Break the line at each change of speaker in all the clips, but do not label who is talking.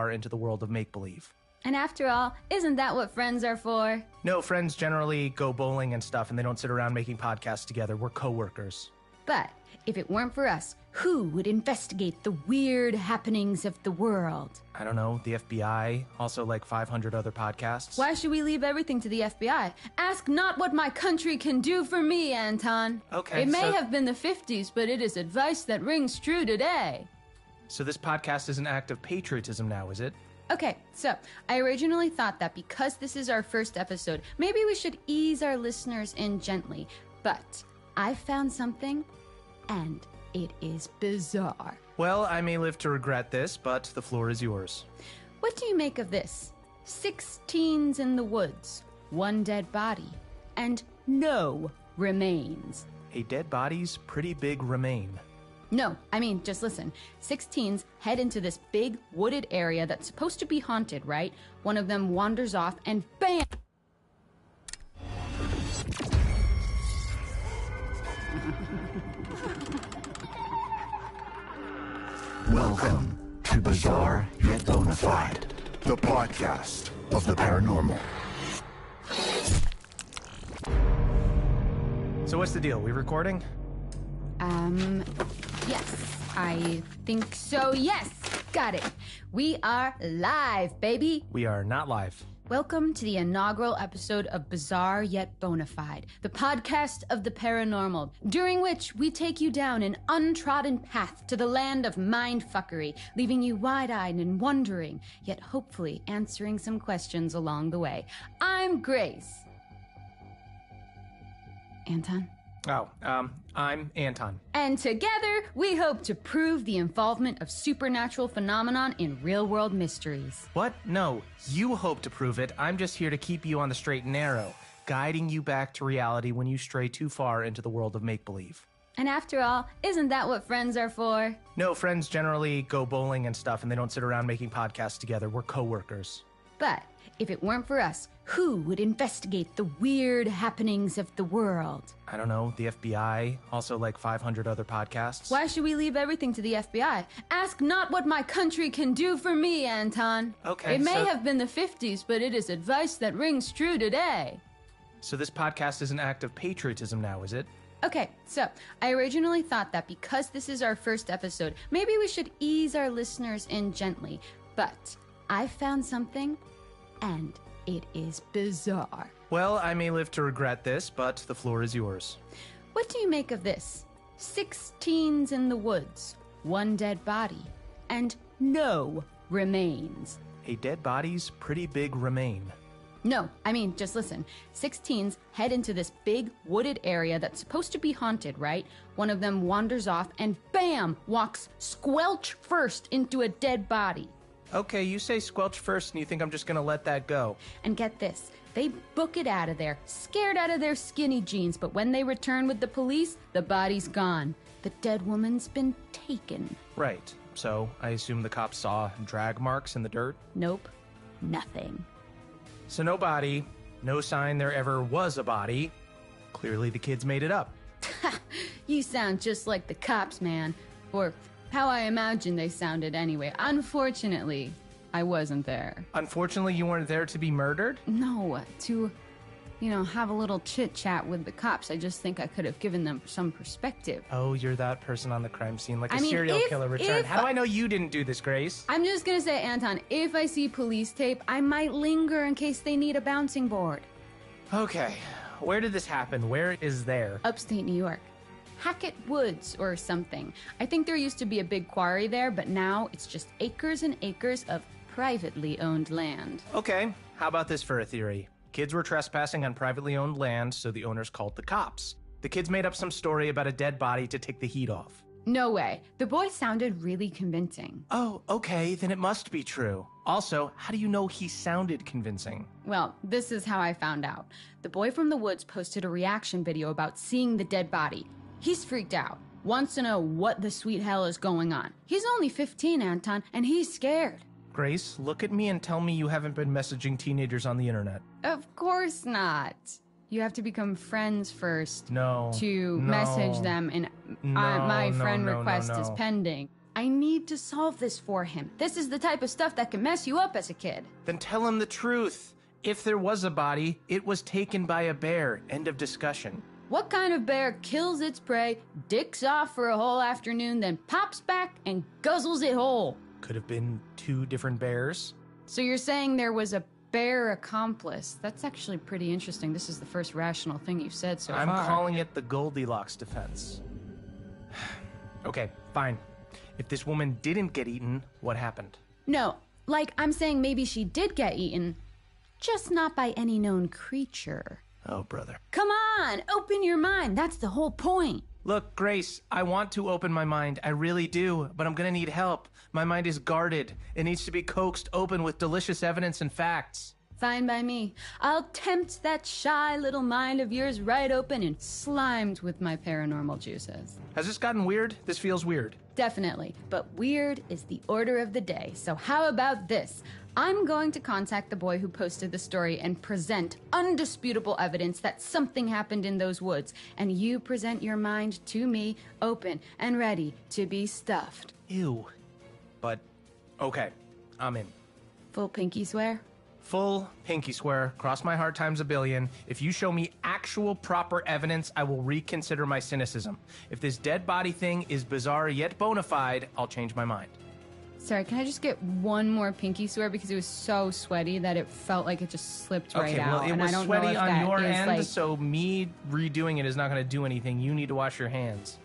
far into the world of make-believe.
And after all, isn't that what friends are for?
No, friends generally go bowling and stuff, and they don't sit around making podcasts together. We're coworkers.
But if it weren't for us, who would investigate the weird happenings of the world?
I don't know, the FBI, also like 500 other podcasts.
Why should we leave everything to the FBI? Ask not what my country can do for me, Anton.
Okay,
It may have been the 50s, but it is advice that rings true today.
So this podcast is an act of patriotism now, is it?
Okay, so I originally thought that because this is our first episode, maybe we should ease our listeners in gently. But I found something, and it is bizarre.
Well, I may live to regret this, but the floor is yours.
What do you make of this? 6 teens in the woods, 1 dead body, and no remains.
A dead body's pretty big remain.
No, I mean, just listen. 6 teens head into this big wooded area that's supposed to be haunted, right? One of them wanders off and BAM!
Welcome to Bizarre Yet Bonafide, the podcast of the paranormal.
So what's the deal? We recording?
Yes, I think so. Yes, got it. We are live, baby.
We are not live.
Welcome to the inaugural episode of Bizarre Yet Bonafide, the podcast of the paranormal, during which we take you down an untrodden path to the land of mindfuckery, leaving you wide-eyed and wondering, yet hopefully answering some questions along the way. I'm Grace. Anton?
Oh, I'm Anton.
And together, we hope to prove the involvement of supernatural phenomenon in real-world mysteries.
What? No, you hope to prove it. I'm just here to keep you on the straight and narrow, guiding you back to reality when you stray too far into the world of make-believe.
And after all, isn't that what friends are for?
No, friends generally go bowling and stuff, and they don't sit around making podcasts together. We're coworkers.
But if it weren't for us, who would investigate the weird happenings of the world?
I don't know, the FBI, also like 500 other podcasts.
Why should we leave everything to the FBI? Ask not what my country can do for me, Anton.
Okay,
It may have been the 50s, but it is advice that rings true today.
So this podcast is an act of patriotism now, is it?
Okay, so I originally thought that because this is our first episode, maybe we should ease our listeners in gently. But I found something, and it is bizarre.
Well, I may live to regret this, but the floor is yours.
What do you make of this? 6 teens in the woods, 1 dead body, and no remains.
A dead body's pretty big remain.
No, I mean, just listen. 6 teens head into this big wooded area that's supposed to be haunted, right? One of them wanders off and BAM! Walks squelch first into a dead body.
Okay, you say squelch first and you think I'm just gonna let that go.
And get this, they book it out of there, scared out of their skinny jeans, but when they return with the police, the body's gone. The dead woman's been taken.
Right, so I assume the cops saw drag marks in the dirt?
Nope, nothing.
So no body, no sign there ever was a body. Clearly the kids made it up.
You sound just like the cops, man. Or how I imagine they sounded anyway. Unfortunately, I wasn't there.
Unfortunately, you weren't there to be murdered?
No, to, have a little chit-chat with the cops. I just think I could have given them some perspective.
Oh, you're that person on the crime scene, like
I
a
mean,
serial
if-
killer returned.
if-
How do I know you didn't do this, Grace?
I'm just gonna say, Anton, if I see police tape, I might linger in case they need a bouncing board.
Okay, where did this happen? Where is there?
Upstate New York. Hackett Woods or something. I think there used to be a big quarry there, but now it's just acres and acres of privately owned land.
Okay, how about this for a theory? Kids were trespassing on privately owned land, so the owners called the cops. The kids made up some story about a dead body to take the heat off.
No way. The boy sounded really convincing.
Oh, okay, then it must be true. Also, how do you know he sounded convincing?
Well, this is how I found out. The boy from the woods posted a reaction video about seeing the dead body. He's freaked out, wants to know what the sweet hell is going on. He's only 15, Anton, and he's scared.
Grace, look at me and tell me you haven't been messaging teenagers on the internet.
Of course not. You have to become friends first
No.
to
No.
message them, and my friend request is pending. I need to solve this for him. This is the type of stuff that can mess you up as a kid.
Then tell him the truth. If there was a body, it was taken by a bear. End of discussion.
What kind of bear kills its prey, dicks off for a whole afternoon, then pops back and guzzles it whole?
Could have been 2 different bears.
So you're saying there was a bear accomplice? That's actually pretty interesting. This is the first rational thing you've said so far.
I'm calling it the Goldilocks defense. Okay, fine. If this woman didn't get eaten, what happened?
No, like I'm saying maybe she did get eaten, just not by any known creature.
Oh, brother.
Come on, open your mind. That's the whole point.
Look, Grace, I want to open my mind. I really do, but I'm gonna need help. My mind is guarded. It needs to be coaxed open with delicious evidence and facts.
Fine by me. I'll tempt that shy little mind of yours right open and slimed with my paranormal juices.
Has this gotten weird? This feels weird.
Definitely, but weird is the order of the day. So how about this? I'm going to contact the boy who posted the story and present undisputable evidence that something happened in those woods. And you present your mind to me, open and ready to be stuffed.
Ew. But, okay, I'm in.
Full pinky swear?
Full pinky swear, cross my heart times a billion. If you show me actual proper evidence, I will reconsider my cynicism. If this dead body thing is bizarre yet bona fide, I'll change my mind.
Sorry, can I just get one more pinky swear because it was so sweaty that it felt like it just slipped right out.
Okay, well, it was sweaty on your end, so me redoing it is not going to do anything. You need to wash your hands.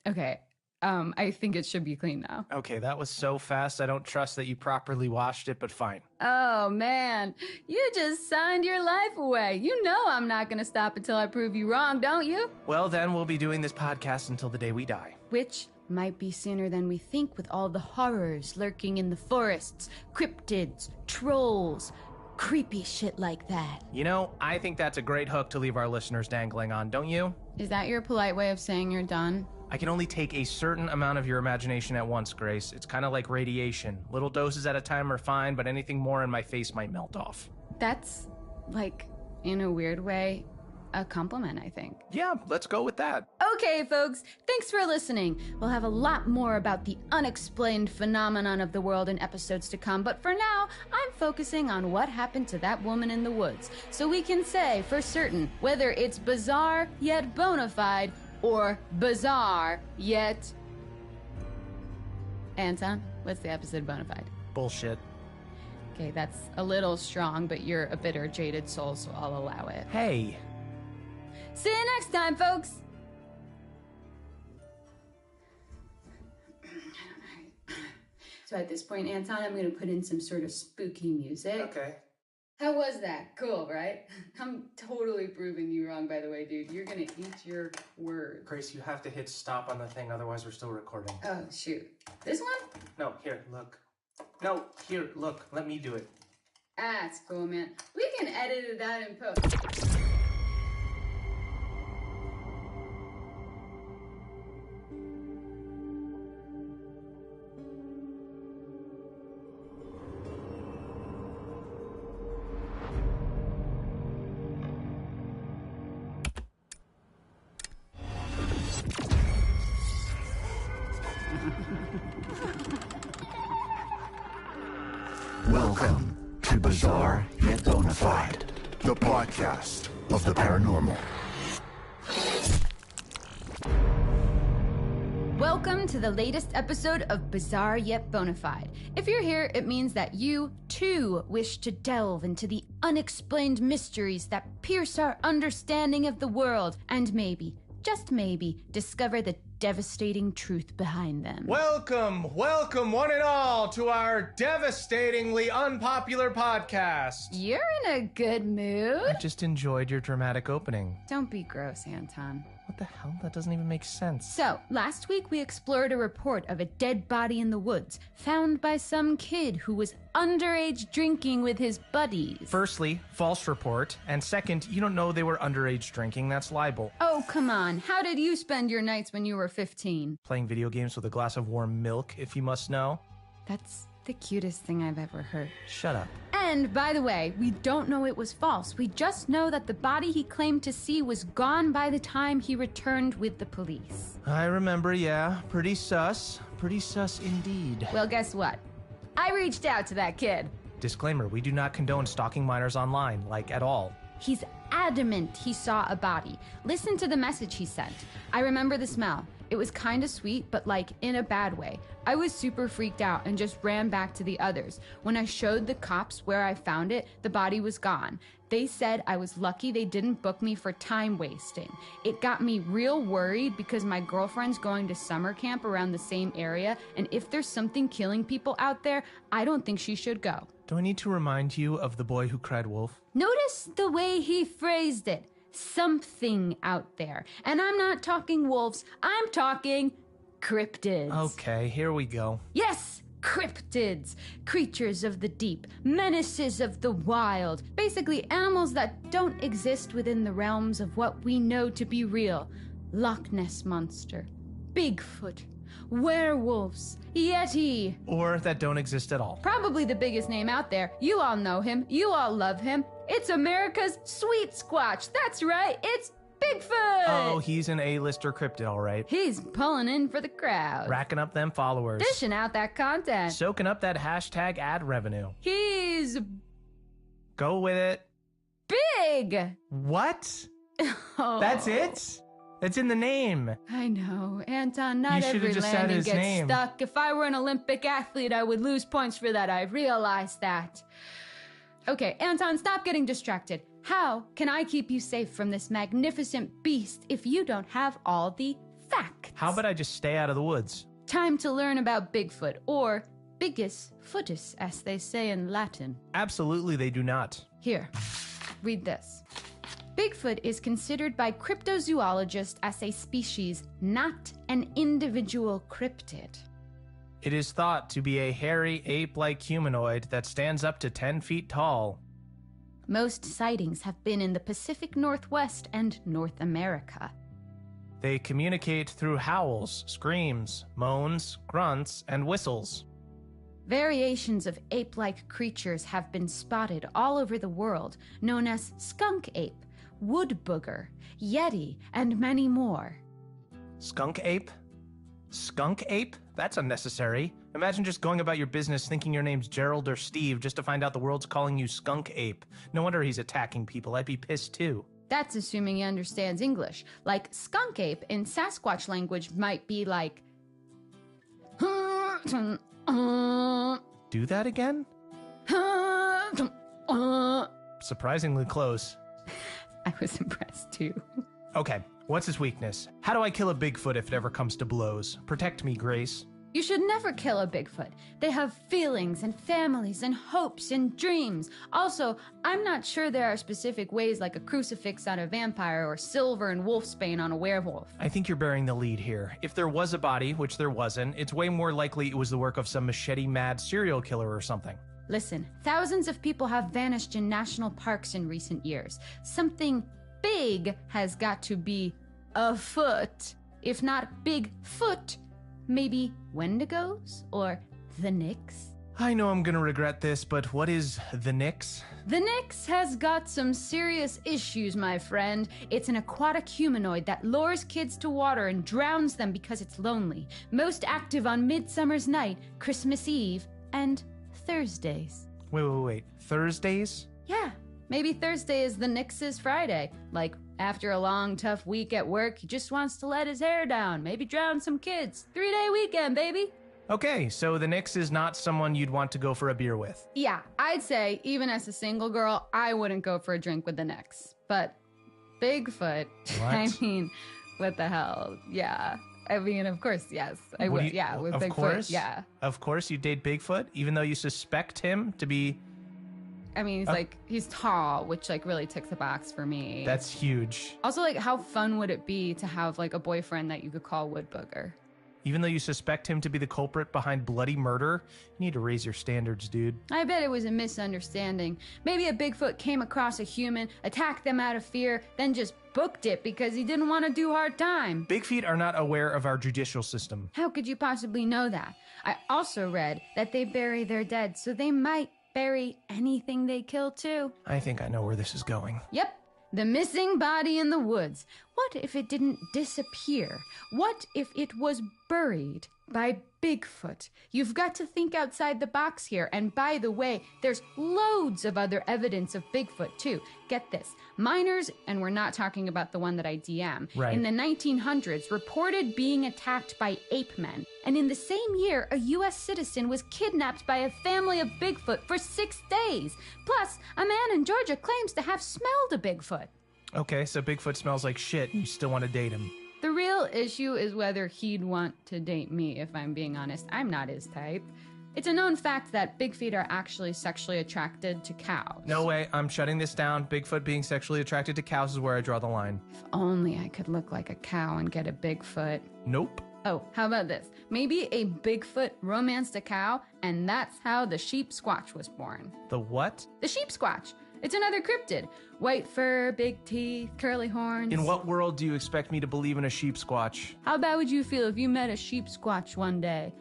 Okay, I think it should be clean now.
Okay, that was so fast. I don't trust that you properly washed it, but fine.
Oh, man. You just signed your life away. You know I'm not going to stop until I prove you wrong, don't you?
Well, then we'll be doing this podcast until the day we die.
Which might be sooner than we think with all the horrors lurking in the forests, cryptids, trolls, creepy shit like that.
You know, I think that's a great hook to leave our listeners dangling on, don't you?
Is that your polite way of saying you're done?
I can only take a certain amount of your imagination at once, Grace. It's kind of like radiation. Little doses at a time are fine, but anything more and my face might melt off.
That's, like, in a weird way, a compliment, I think.
Yeah, let's go with that.
Okay, folks, thanks for listening. We'll have a lot more about the unexplained phenomenon of the world in episodes to come, but for now, I'm focusing on what happened to that woman in the woods, so we can say for certain whether it's bizarre yet bona fide, or bizarre yet... Anton, what's the episode bona fide?
Bullshit.
Okay, that's a little strong, but you're a bitter, jaded soul, so I'll allow it.
Hey.
See you next time, folks! So at this point, Anton, I'm going to put in some sort of spooky music.
Okay.
How was that? Cool, right? I'm totally proving you wrong, by the way, dude. You're going to eat your words.
Grace, you have to hit stop on the thing, otherwise we're still recording.
Oh, shoot. This one?
No, here, look. No, here, look. Let me do it.
Ah, it's cool, man. We can edit it out in post.
Welcome to Bizarre Yet Bona Fide, the podcast of the paranormal.
Welcome to the latest episode of Bizarre Yet Bona Fide. If you're here, it means that you, too, wish to delve into the unexplained mysteries that pierce our understanding of the world and maybe, just maybe, discover the devastating truth behind them.
Welcome, welcome one and all to our devastatingly unpopular podcast.
You're in a good mood.
I just enjoyed your dramatic opening.
Don't be gross, Anton.
What the hell? That doesn't even make sense.
So, last week we explored a report of a dead body in the woods, found by some kid who was underage drinking with his buddies.
Firstly, false report. And second, you don't know they were underage drinking. That's libel.
Oh, come on. How did you spend your nights when you were 15?
Playing video games with a glass of warm milk, if you must know.
That's The cutest thing I've ever heard.
Shut up.
And, by the way, we don't know it was false. We just know that the body he claimed to see was gone by the time he returned with the police.
I remember, yeah. Pretty sus. Pretty sus indeed.
Well, guess what? I reached out to that kid.
Disclaimer, we do not condone stalking minors online, like at all.
He's adamant he saw a body. Listen to the message he sent. I remember the smell. It was kind of sweet, but like in a bad way. I was super freaked out and just ran back to the others. When I showed the cops where I found it, the body was gone. They said I was lucky they didn't book me for time wasting. It got me real worried because my girlfriend's going to summer camp around the same area, and if there's something killing people out there, I don't think she should go.
Do I need to remind you of the boy who cried wolf?
Notice the way he phrased it. Something out there. And I'm not talking wolves, I'm talking cryptids.
Okay, here we go.
Yes, cryptids. Creatures of the deep, menaces of the wild. Basically, animals that don't exist within the realms of what we know to be real. Loch Ness Monster, Bigfoot, werewolves, Yeti.
Or that don't exist at all.
Probably the biggest name out there. You all know him. You all love him. It's America's Sweet Squatch. That's right. It's Bigfoot.
Oh, he's an A-lister cryptid, all right.
He's pulling in for the crowd.
Racking up them followers.
Dishing out that content.
Soaking up that hashtag ad revenue.
He's
Go with it.
big.
What?
Oh.
That's it? It's in the name.
I know, Anton, not
You should've
every
just said
landing
his
gets
name.
stuck. If I were an Olympic athlete, I would lose points for that. I realize that. Okay, Anton, stop getting distracted. How can I keep you safe from this magnificent beast if you don't have all the facts?
How about I just stay out of the woods?
Time to learn about Bigfoot, or Bigus footus, as they say in Latin.
Absolutely, they do not.
Here, read this. Bigfoot is considered by cryptozoologists as a species, not an individual cryptid.
It is thought to be a hairy, ape-like humanoid that stands up to 10 feet tall.
Most sightings have been in the Pacific Northwest and North America.
They communicate through howls, screams, moans, grunts, and whistles.
Variations of ape-like creatures have been spotted all over the world, known as skunk ape, wood booger, yeti, and many more.
Skunk ape? Skunk ape? That's unnecessary. Imagine just going about your business thinking your name's Gerald or Steve just to find out the world's calling you skunk ape. No wonder he's attacking people. I'd be pissed too.
That's assuming he understands English. Like skunk ape in Sasquatch language might be like...
Do that again? Surprisingly close.
I was impressed too.
Okay, what's his weakness? How do I kill a Bigfoot if it ever comes to blows? Protect me, Grace.
You should never kill a Bigfoot. They have feelings and families and hopes and dreams. Also, I'm not sure there are specific ways like a crucifix on a vampire or silver and wolfsbane on a werewolf.
I think you're bearing the lead here. If there was a body, which there wasn't, it's way more likely it was the work of some machete-mad serial killer or something.
Listen, thousands of people have vanished in national parks in recent years. Something big has got to be afoot. If not Bigfoot, maybe Wendigos or the Nyx?
I know I'm gonna regret this, but what is the Nyx?
The Nyx has got some serious issues, my friend. It's an aquatic humanoid that lures kids to water and drowns them because it's lonely. Most active on Midsummer's Night, Christmas Eve, and Thursdays.
Wait. Thursdays?
Yeah, maybe Thursday is the Nyx's Friday. Like, after a long, tough week at work, he just wants to let his hair down, maybe drown some kids. 3-day weekend, baby.
Okay, so the Nyx is not someone you'd want to go for a beer with.
Yeah, I'd say, even as a single girl, I wouldn't go for a drink with the Nyx. But Bigfoot,
What?
I mean, what the hell? Yeah. I mean, of course, yes. I would, yeah, with
of
Bigfoot,
course?
yeah.
Of course you date Bigfoot, even though you suspect him to be...
I mean, he's tall, which, like, really ticks a box for me.
That's huge.
Also, like, how fun would it be to have, like, a boyfriend that you could call Wood Booger?
Even though you suspect him to be the culprit behind bloody murder, you need to raise your standards, dude.
I bet it was a misunderstanding. Maybe a Bigfoot came across a human, attacked them out of fear, then just booked it because he didn't want to do hard time.
Big feet are not aware of our judicial system.
How could you possibly know that? I also read that they bury their dead, so they might bury anything they kill too.
I think I know where this is going.
Yep. The missing body in the woods. What if it didn't disappear? What if it was buried by Bigfoot? You've got to think outside the box here. And by the way, there's loads of other evidence of Bigfoot too. Get this. Miners, and we're not talking about the one that I DM,
right,
in the 1900s reported being attacked by ape men. And in the same year, a U.S. citizen was kidnapped by a family of Bigfoot for 6 days. Plus, a man in Georgia claims to have smelled a Bigfoot.
Okay, so Bigfoot smells like shit and you still want to date him.
The real issue is whether he'd want to date me, if I'm being honest. I'm not his type. It's a known fact that big feet are actually sexually attracted to cows.
No way, I'm shutting this down. Bigfoot being sexually attracted to cows is where I draw the line.
If only I could look like a cow and get a Bigfoot.
Nope.
Oh, how about this? Maybe a Bigfoot romanced a cow, and that's how the sheep squatch was born.
The what?
The sheep squatch. It's another cryptid. White fur, big teeth, curly horns.
In what world do you expect me to believe in a sheep squatch?
How bad would you feel if you met a sheep squatch one day,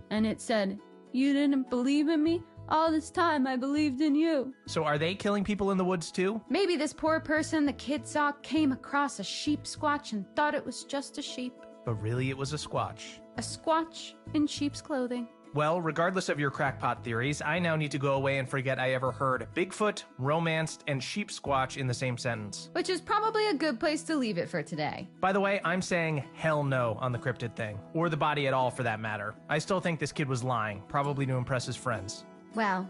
and it said, "You didn't believe in me? All this time I believed in you."
So are they killing people in the woods too?
Maybe this poor person the kid saw came across a sheep squatch and thought it was just a sheep.
But really it was a squatch.
A squatch in sheep's clothing.
Well, regardless of your crackpot theories, I now need to go away and forget I ever heard Bigfoot, romanced, and sheep squatch in the same sentence.
Which is probably a good place to leave it for today.
By the way, I'm saying hell no on the cryptid thing. Or the body at all for that matter. I still think this kid was lying, probably to impress his friends.
Well,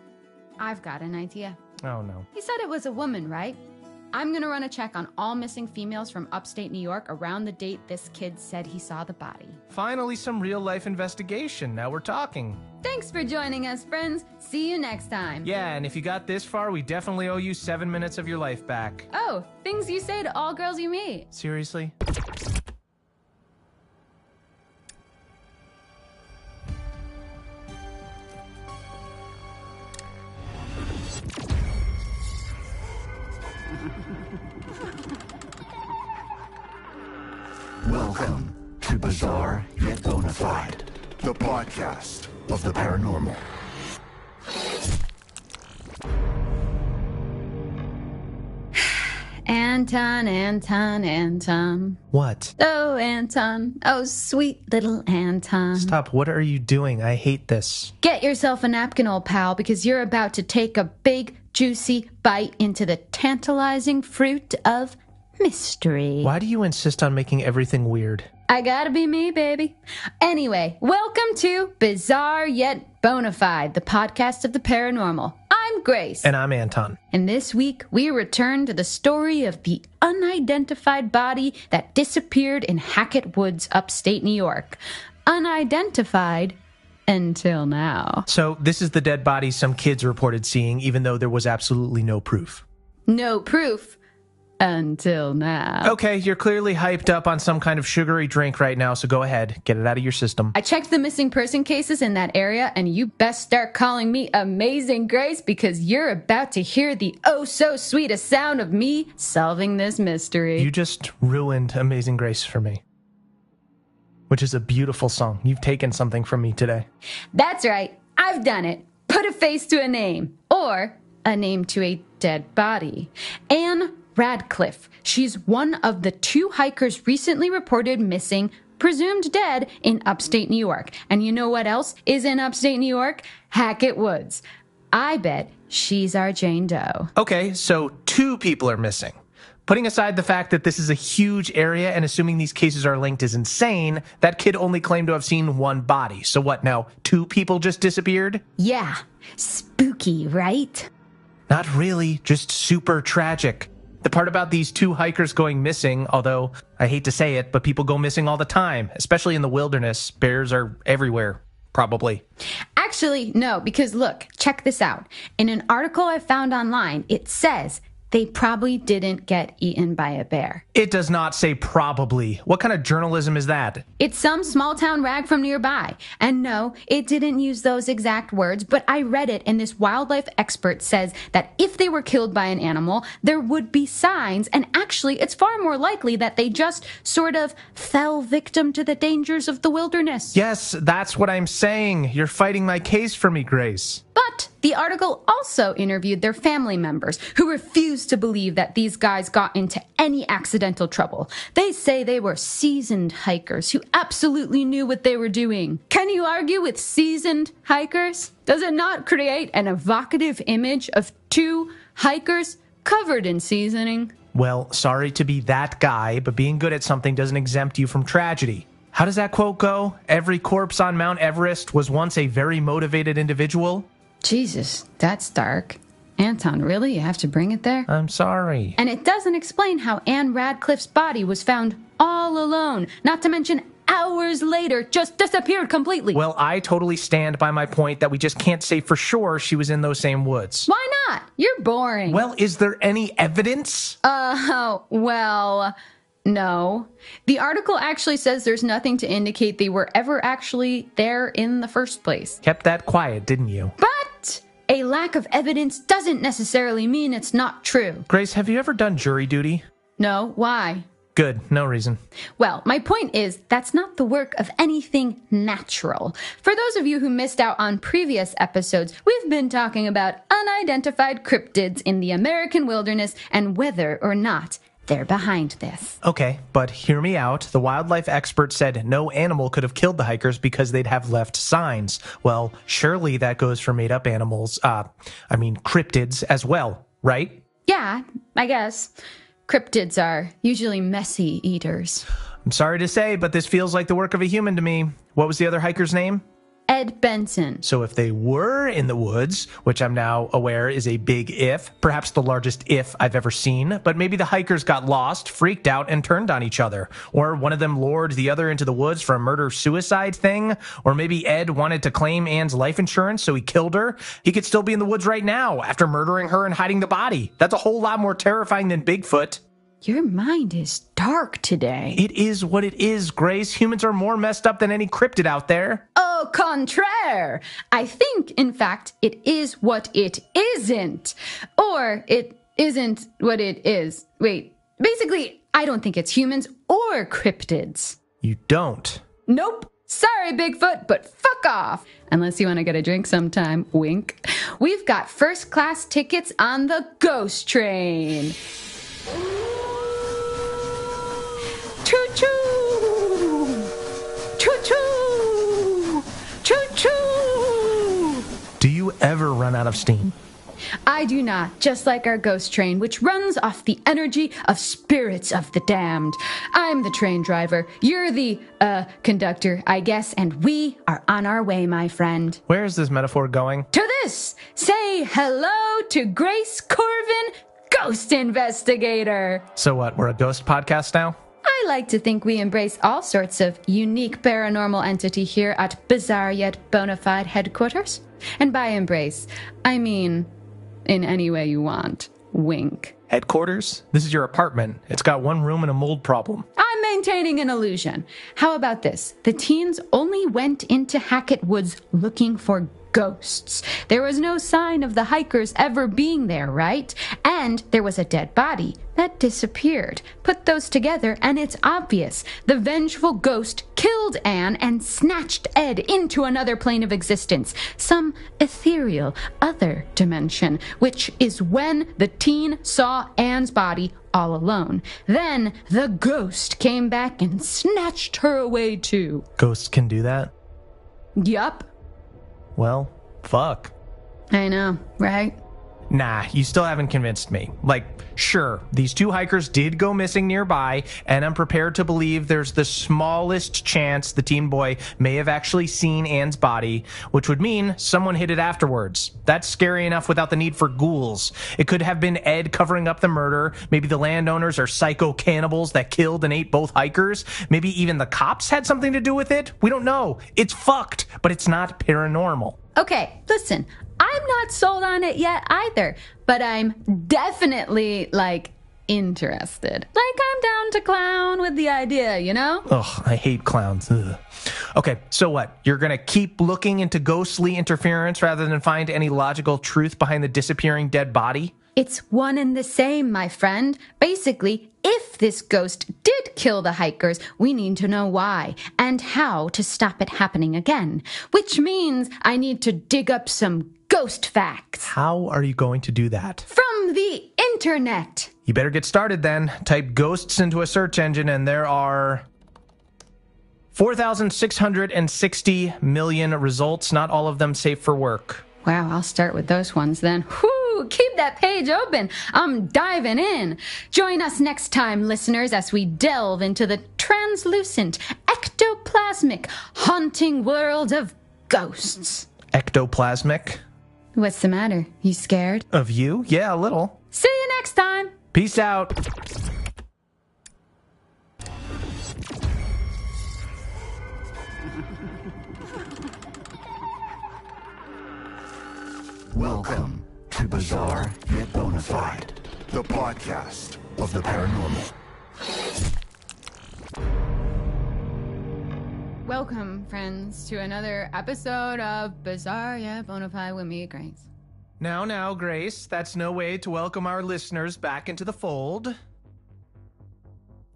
I've got an idea.
Oh no.
He said it was a woman, right? I'm gonna run a check on all missing females from upstate New York around the date this kid said he saw the body.
Finally, some real-life investigation. Now we're talking.
Thanks for joining us, friends. See you next time.
Yeah, and if you got this far, we definitely owe you 7 minutes of your life back.
Oh, things you say to all girls you meet.
Seriously?
Welcome to Bizarre Yet Bonafide, the podcast of the paranormal.
Anton.
What?
Oh, Anton. Oh, sweet little Anton.
Stop, what are you doing? I hate this.
Get yourself a napkin, old pal, because you're about to take a big, juicy bite into the tantalizing fruit of mystery.
Why do you insist on making everything weird?
I gotta be me, baby. Anyway, welcome to Bizarre Yet Bonafide, the podcast of the paranormal. I'm Grace.
And I'm Anton.
And this week, we return to the story of the unidentified body that disappeared in Hackett Woods, upstate New York. Unidentified until now.
So this is the dead body some kids reported seeing, even though there was absolutely no proof.
No proof. Until now.
Okay, you're clearly hyped up on some kind of sugary drink right now, so go ahead, get it out of your system.
I checked the missing person cases in that area, and you best start calling me Amazing Grace because you're about to hear the oh-so-sweetest sound of me solving this mystery.
You just ruined Amazing Grace for me. Which is a beautiful song. You've taken something from me today.
That's right. I've done it. Put a face to a name. Or a name to a dead body. Anne Radcliffe. She's one of the 2 hikers recently reported missing, presumed dead, in upstate New York. And you know what else is in upstate New York? Hackett Woods. I bet she's our Jane Doe.
Okay, so 2 people are missing. Putting aside the fact that this is a huge area and assuming these cases are linked is insane, that kid only claimed to have seen 1 body. So what now, 2 people just disappeared?
Yeah. Spooky, right?
Not really, just super tragic. The part about these 2 hikers going missing, although I hate to say it, but people go missing all the time, especially in the wilderness. Bears are everywhere, probably.
Actually, no, because look, check this out. In an article I found online, it says they probably didn't get eaten by a bear.
It does not say probably. What kind of journalism is that?
It's some small town rag from nearby. And no, it didn't use those exact words, but I read it, and this wildlife expert says that if they were killed by an animal, there would be signs, and actually it's far more likely that they just sort of fell victim to the dangers of the wilderness.
Yes, that's what I'm saying. You're fighting my case for me, Grace.
But the article also interviewed their family members who refused to believe that these guys got into any accidental trouble. They say they were seasoned hikers who absolutely knew what they were doing. Can you argue with seasoned hikers? Does it not create an evocative image of two hikers covered in seasoning?
Well, sorry to be that guy, but being good at something doesn't exempt you from tragedy. How does that quote go? Every corpse on Mount Everest was once a very motivated individual?
Jesus, that's dark. Anton, really? You have to bring it there?
I'm sorry.
And it doesn't explain how Anne Radcliffe's body was found all alone, not to mention hours later just disappeared completely.
Well, I totally stand by my point that we just can't say for sure she was in those same woods.
Why not? You're boring.
Well, is there any evidence?
Well, no. The article actually says there's nothing to indicate they were ever actually there in the first place.
Kept that quiet, didn't you?
But a lack of evidence doesn't necessarily mean it's not true.
Grace, have you ever done jury duty?
No, why?
Good, no reason.
Well, my point is, that's not the work of anything natural. For those of you who missed out on previous episodes, we've been talking about unidentified cryptids in the American wilderness and whether or not they're behind this.
Okay, but hear me out. The wildlife expert said no animal could have killed the hikers because they'd have left signs. Well, surely that goes for made-up animals, cryptids as well, right?
Yeah, I guess. Cryptids are usually messy eaters.
I'm sorry to say, but this feels like the work of a human to me. What was the other hiker's name?
Ed Benson.
So if they were in the woods, which I'm now aware is a big if, perhaps the largest if I've ever seen, but maybe the hikers got lost, freaked out, and turned on each other. Or one of them lured the other into the woods for a murder-suicide thing. Or maybe Ed wanted to claim Anne's life insurance, so he killed her. He could still be in the woods right now after murdering her and hiding the body. That's a whole lot more terrifying than Bigfoot.
Your mind is dark today.
It is what it is, Grace. Humans are more messed up than any cryptid out there.
Au contraire. I think, in fact, it is what it isn't. Or it isn't what it is. Wait, basically, I don't think it's humans or cryptids.
You don't?
Nope. Sorry, Bigfoot, but fuck off. Unless you want to get a drink sometime. Wink. We've got first-class tickets on the ghost train. Choo-choo! Choo-choo! Choo-choo!
Do you ever run out of steam?
I do not, just like our ghost train, which runs off the energy of spirits of the damned. I'm the train driver. You're the, conductor, I guess, and we are on our way, my friend.
Where is this metaphor going?
To this! Say hello to Grace Corvin, ghost investigator.
So what, we're a ghost podcast now?
I like to think we embrace all sorts of unique paranormal entity here at Bizarre Yet Bonafide headquarters. And by embrace, I mean in any way you want. Wink.
Headquarters? This is your apartment. It's got one room and a mold problem.
I'm maintaining an illusion. How about this? The teens only went into Hackett Woods looking for ghosts. There was no sign of the hikers ever being there, right? And there was a dead body that disappeared. Put those together and it's obvious. The vengeful ghost killed Anne and snatched Ed into another plane of existence, some ethereal other dimension, which is when the teen saw Anne's body all alone. Then the ghost came back and snatched her away too.
Ghosts can do that?
Yup.
Well, fuck.
I know, right?
Nah, you still haven't convinced me. Like, sure, these two hikers did go missing nearby, and I'm prepared to believe there's the smallest chance the teen boy may have actually seen Anne's body, which would mean someone hid it afterwards. That's scary enough without the need for ghouls. It could have been Ed covering up the murder. Maybe the landowners are psycho cannibals that killed and ate both hikers. Maybe even the cops had something to do with it. We don't know. It's fucked, but it's not paranormal.
Okay, listen, I I'm not sold on it yet either, but I'm definitely, interested. I'm down to clown with the idea, you know?
Ugh, I hate clowns. Ugh. Okay, so what? You're gonna keep looking into ghostly interference rather than find any logical truth behind the disappearing dead body?
It's one and the same, my friend. Basically, if this ghost did kill the hikers, we need to know why and how to stop it happening again. Which means I need to dig up some ghost facts.
How are you going to do that?
From the internet.
You better get started then. Type ghosts into a search engine and there are 4,660 million results, not all of them safe for work.
Wow, I'll start with those ones then. Whew, keep that page open. I'm diving in. Join us next time, listeners, as we delve into the translucent, ectoplasmic, haunting world of ghosts.
Ectoplasmic?
What's the matter? You scared?
Of you? Yeah, a little.
See you next time.
Peace out.
Welcome to Bizarre Yet Bonafide, the podcast of the paranormal.
Welcome, friends, to another episode of Bizarre Yet Bonafide with me, Grace.
Now, Grace, that's no way to welcome our listeners back into the fold.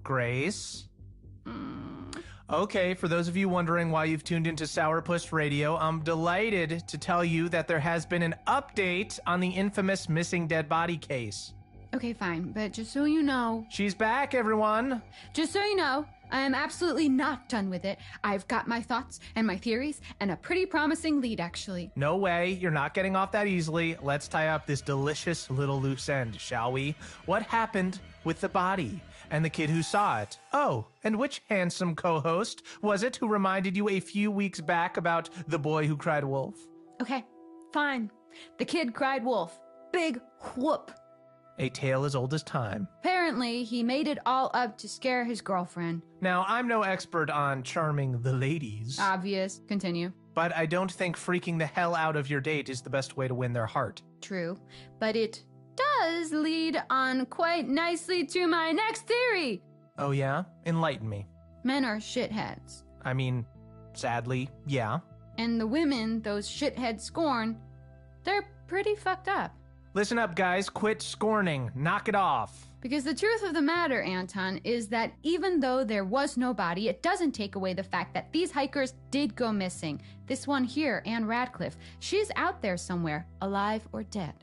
Grace? Okay, for those of you wondering why you've tuned into Sourpuss Radio, I'm delighted to tell you that there has been an update on the infamous missing dead body case.
Okay, fine, but just so you know...
She's back, everyone!
Just so you know, I am absolutely not done with it. I've got my thoughts and my theories and a pretty promising lead, actually.
No way, you're not getting off that easily. Let's tie up this delicious little loose end, shall we? What happened with the body? And the kid who saw it? Oh, and which handsome co-host was it who reminded you a few weeks back about the boy who cried wolf?
Okay, fine. The kid cried wolf. Big whoop.
A tale as old as time.
Apparently, he made it all up to scare his girlfriend.
Now, I'm no expert on charming the ladies.
Obvious. Continue.
But I don't think freaking the hell out of your date is the best way to win their heart.
True. But it does lead on quite nicely to my next theory.
Oh yeah? Enlighten me.
Men are shitheads.
I mean, sadly, yeah.
And the women those shitheads scorn, they're pretty fucked up.
Listen up, guys. Quit scorning. Knock it off.
Because the truth of the matter, Anton, is that even though there was no body, it doesn't take away the fact that these hikers did go missing. This one here, Anne Radcliffe, she's out there somewhere, alive or dead.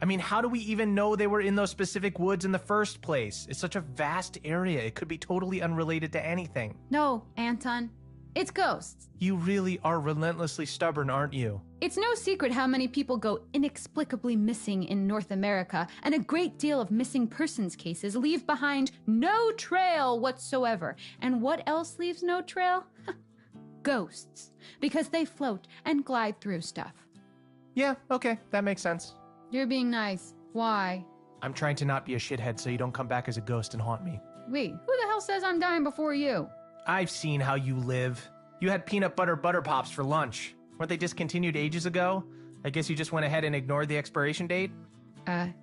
I mean, how do we even know they were in those specific woods in the first place? It's such a vast area. It could be totally unrelated to anything.
No, Anton. It's ghosts.
You really are relentlessly stubborn, aren't you?
It's no secret how many people go inexplicably missing in North America, and a great deal of missing persons cases leave behind no trail whatsoever. And what else leaves no trail? Ghosts. Because they float and glide through stuff.
Yeah, okay, that makes sense.
You're being nice. Why?
I'm trying to not be a shithead so you don't come back as a ghost and haunt me.
Wait, who the hell says I'm dying before you?
I've seen how you live. You had peanut butter pops for lunch. Weren't they discontinued ages ago? I guess you just went ahead and ignored the expiration date?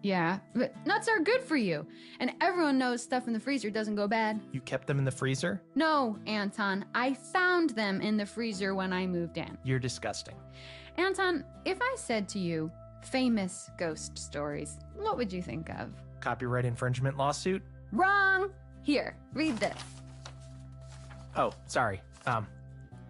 Yeah. But nuts are good for you. And everyone knows stuff in the freezer doesn't go bad.
You kept them in the freezer?
No, Anton. I found them in the freezer when I moved in.
You're disgusting.
Anton, if I said to you, famous ghost stories, what would you think of?
Copyright infringement lawsuit?
Wrong! Here, read this.
Oh, sorry.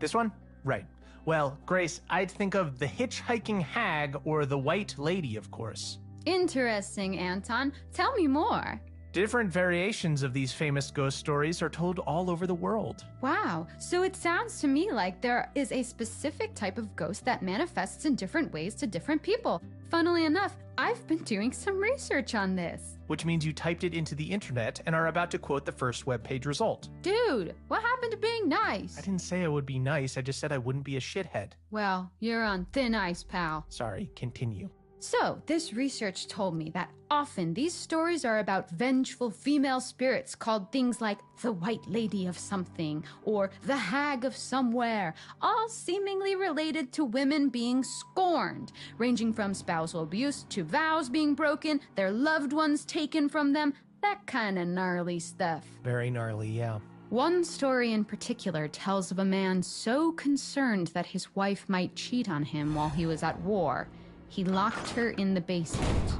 This one? Right. Well, Grace, I'd think of the hitchhiking hag or the white lady, of course.
Interesting, Anton. Tell me more.
Different variations of these famous ghost stories are told all over the world.
Wow. So it sounds to me like there is a specific type of ghost that manifests in different ways to different people. Funnily enough, I've been doing some research on this.
Which means you typed it into the internet and are about to quote the first webpage result.
Dude, what happened to being nice?
I didn't say I would be nice, I just said I wouldn't be a shithead.
Well, you're on thin ice, pal.
Sorry, continue.
So, this research told me that often these stories are about vengeful female spirits called things like the White Lady of something or the Hag of somewhere, all seemingly related to women being scorned, ranging from spousal abuse to vows being broken, their loved ones taken from them, that kind of gnarly stuff.
Very gnarly, yeah.
One story in particular tells of a man so concerned that his wife might cheat on him while he was at war, he locked her in the basement.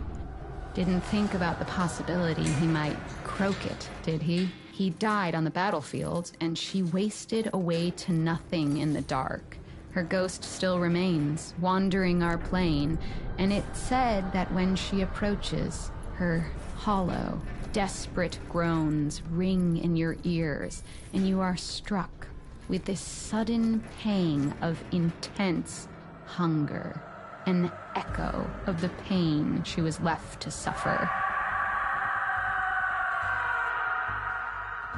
Didn't think about the possibility he might croak it, did he? He died on the battlefield, and she wasted away to nothing in the dark. Her ghost still remains, wandering our plane, and it said that when she approaches, her hollow, desperate groans ring in your ears, and you are struck with this sudden pang of intense hunger, an echo of the pain she was left to suffer.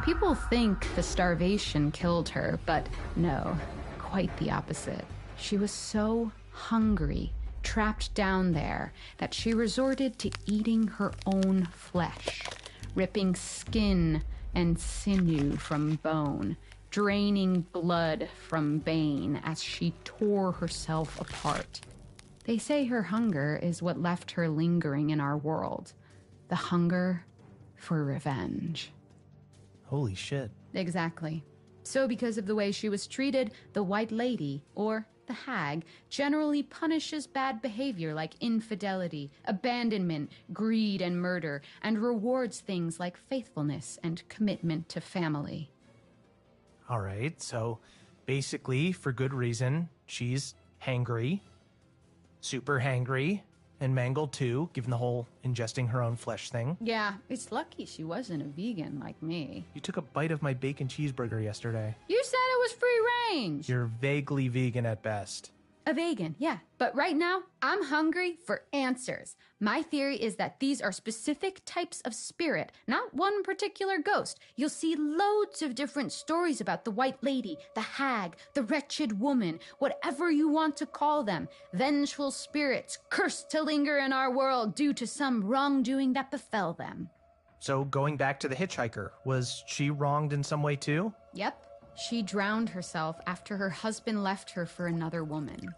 People think the starvation killed her, but no, quite the opposite. She was so hungry, trapped down there, that she resorted to eating her own flesh, ripping skin and sinew from bone, draining blood from vein as she tore herself apart. They say her hunger is what left her lingering in our world. The hunger for revenge.
Holy shit.
Exactly. So because of the way she was treated, the White Lady, or the Hag, generally punishes bad behavior like infidelity, abandonment, greed, and murder, and rewards things like faithfulness and commitment to family.
All right, so basically, for good reason, she's hangry, super hangry, and mangled too, given the whole ingesting her own flesh thing.
Yeah, it's lucky she wasn't a vegan like me.
You took a bite of my bacon cheeseburger yesterday.
You said it was free range.
You're vaguely vegan at best.
A vegan, yeah. But right now, I'm hungry for answers. My theory is that these are specific types of spirit, not one particular ghost. You'll see loads of different stories about the White Lady, the Hag, the Wretched Woman, whatever you want to call them. Vengeful spirits cursed to linger in our world due to some wrongdoing that befell them.
So going back to the hitchhiker, was she wronged in some way too?
Yep. She drowned herself after her husband left her for another woman.